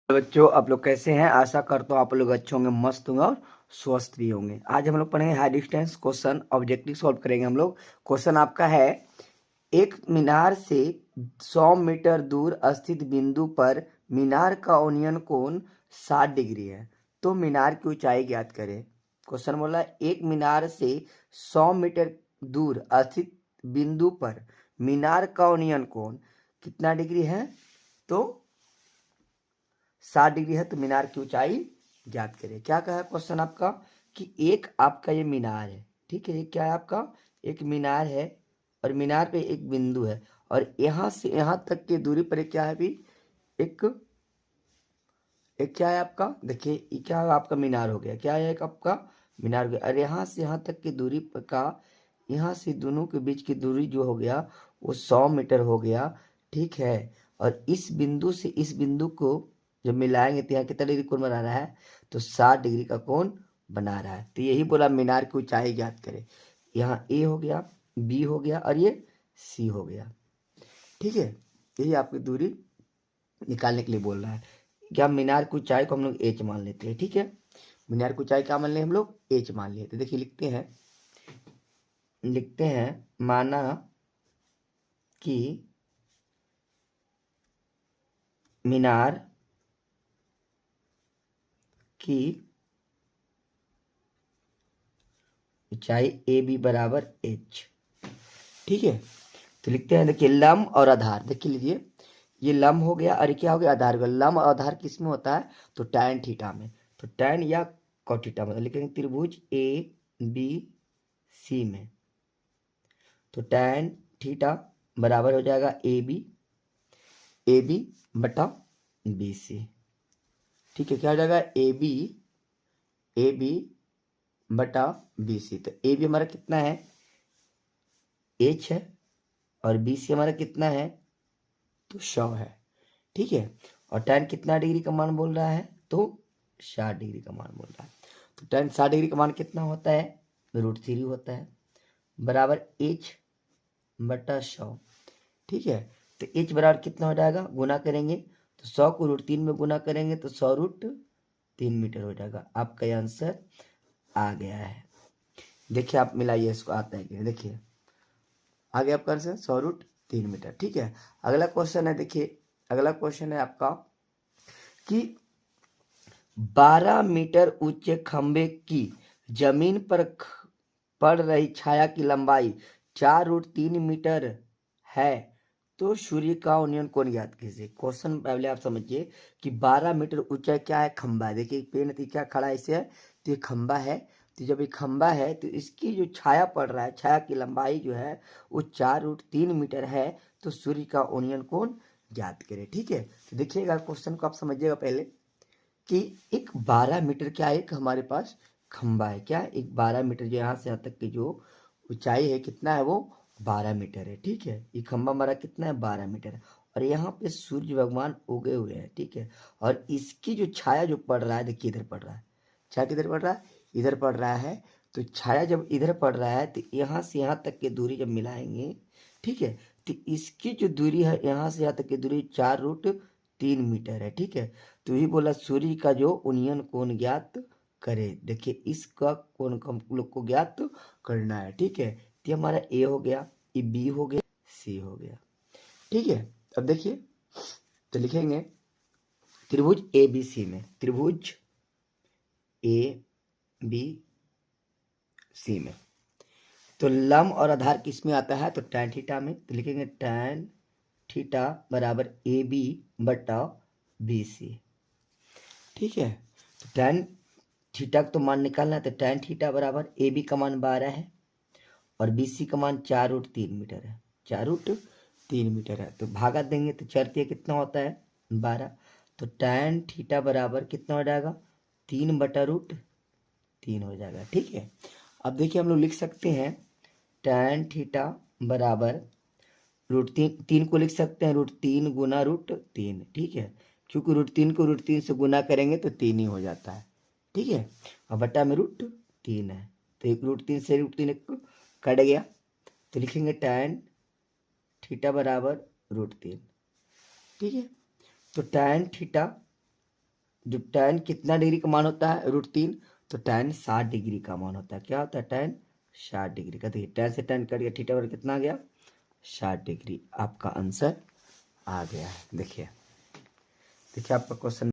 बच्चों, आप लोग कैसे हैं? आशा करता हूँ आप लोग अच्छे होंगे, मस्त होंगे और स्वस्थ भी होंगे। आज हम लोग पढ़ेंगे high distance question, objective solve करेंगे हम लोग। क्वेश्चन आपका है, एक मीनार से 100 मीटर दूर स्थित बिंदु पर मीनार का ओनियन कोण 60 डिग्री है, तो मीनार की ऊंचाई ज्ञात करें। क्वेश्चन बोला, एक मीनार से 100 मीटर दूर स्थित बिंदु पर मीनार का ओनियन कोण कितना डिग्री है? तो 60 डिग्री है, तो मीनार की ऊंचाई ज्ञात करें। क्या कहा क्वेश्चन आपका कि एक आपका ये मीनार है, ठीक है। ये क्या है आपका? एक मीनार है और मीनार पे एक बिंदु है और यहाँ से यहाँ तक की दूरी पर क्या है भी? एक एक क्या है आपका? देखिए, ये क्या है आपका? मीनार हो गया। क्या है? एक आपका मीनार हो गया। और यहाँ से यहाँ तक की दूरी का, यहाँ से दोनों के बीच की दूरी जो हो गया वो 100 मीटर हो गया, ठीक है। और इस बिंदु से इस बिंदु को जब मिलाएंगे तो यहाँ कितना डिग्री कोण बना रहा है? तो 60 डिग्री का कोण बना रहा है। तो यही बोला मीनार की ऊंचाई ज्ञात करें। यहाँ ए हो गया, बी हो गया और ये सी हो गया, ठीक है। यही आपकी दूरी निकालने के लिए बोल रहा है। क्या मीनार की ऊंचाई को हम लोग एच मान लेते हैं, ठीक है। मीनार की ऊंचाई क्या मान ले हम लोग? एच मान लिए। तो देखिए लिखते हैं माना कि मीनार की ऊंचाई ए बी बराबर एच, ठीक है। तो लिखते हैं, देखिए लंब और आधार। देखिए लीजिए, ये लंब हो गया और क्या हो गया? आधार हो गया। लंब और आधार किस में होता है? तो टैन थीटा में। तो टैन या कॉट थीटा में लिखेंगे त्रिभुज ए बी सी में। तो टैन थीटा बराबर हो जाएगा ए बी बटा बी सी, ठीक है। क्या हो जाएगा? ए बी बटा बी सी। तो ए बी हमारा कितना है? एच है। और बी सी हमारा कितना है? तो 100 है, ठीक है। और tan कितना डिग्री का मान बोल रहा है? तो 60 डिग्री का मान बोल रहा है। तो tan 60 डिग्री का मान कितना होता है? √3 होता है, बराबर एच बटा 100, ठीक है। तो एच बराबर कितना हो जाएगा? गुना करेंगे तो 100 को √3 में गुना करेंगे तो 100√3 मीटर हो जाएगा। आपका ये आंसर आ गया है। देखिए आप मिलाइए इसको, आता है कि देखिए आ गया आपका आंसर 100√3 मीटर, ठीक है। अगला क्वेश्चन है, देखिए अगला क्वेश्चन है आपका कि 12 मीटर ऊंचे खंबे की जमीन पर पड़ रही छाया की लंबाई 4√3 मीटर है, तो सूर्य का उन्नयन कोण ज्ञात कीजिए। क्वेश्चन पहले आप समझिए कि 12 मीटर ऊंचा क्या है? खंबा है। देखिए पेड़ क्या खड़ा है इसे है, तो ये खंबा है। तो जब ये खंबा है तो इसकी जो छाया पड़ रहा है, छाया की लंबाई जो है वो 4√3 मीटर है, तो सूर्य का उन्नयन कोण ज्ञात करें, ठीक है। तो देखिएगा क्वेश्चन को आप समझिएगा पहले कि एक 12 मीटर क्या एक हमारे पास खंबा है। क्या? एक 12 मीटर, जो यहाँ से यहाँ तक की जो ऊंचाई है कितना है? वो 12 मीटर है, ठीक है। ये खंबा हमारा कितना है? 12 मीटर है। और यहाँ पे सूर्य भगवान उगे हुए हैं, ठीक है। और इसकी जो छाया जो पड़ रहा है, देखिए इधर पड़ रहा है। छाया किधर पड़ रहा है? इधर पड़ रहा है। तो छाया जब इधर पड़ रहा है तो यहाँ से यहाँ तक की दूरी जब मिलाएंगे, ठीक है, तो इसकी जो दूरी है यहाँ से यहाँ तक की दूरी 4√3 मीटर है, ठीक है। तो ये बोला सूर्य का जो उन्नयन कोण ज्ञात करे। देखिए इसका कोण हम लोग को ज्ञात करना है, ठीक है। तो हमारा ए हो गया, ये बी हो गया, सी हो गया, ठीक है। अब देखिए तो लिखेंगे त्रिभुज ए बी सी में, त्रिभुज ए बी सी में। तो लंब और आधार किस में आता है? तो टैन थीटा में। तो लिखेंगे टैन थीटा बराबर ए बी बटा बी सी, ठीक है। तो टैन थीटा का तो मान निकालना है। तो टैन थीटा बराबर ए बी का मान 12 है और बी सी का मान 4√3 मीटर है। 4√3 मीटर है, तो भागा देंगे तो चरतीय कितना होता है? 12। तो टैन थीटा बराबर कितना हो जाएगा? 3/√3 हो जाएगा, ठीक है। अब देखिए हम लोग लिख सकते हैं टैन थीटा बराबर √3 को लिख सकते हैं √3 गुना √3, ठीक है। क्योंकि √3 को √3 से गुना करेंगे तो 3 ही हो जाता है, ठीक है। और बटा में √3 है, तो एक √3 से √3 कट गया। तो लिखेंगे टैन थीटा बराबर √3, ठीक है। तो टैन थीटा जो tan कितना डिग्री का मान होता है √3, तो tan 60 डिग्री का मान होता है। क्या होता है tan 60 डिग्री का। देखिए tan से tan कट गया, थीटा बराबर कितना आ गया 60 डिग्री। आपका आंसर आ गया है। देखिए आपका क्वेश्चन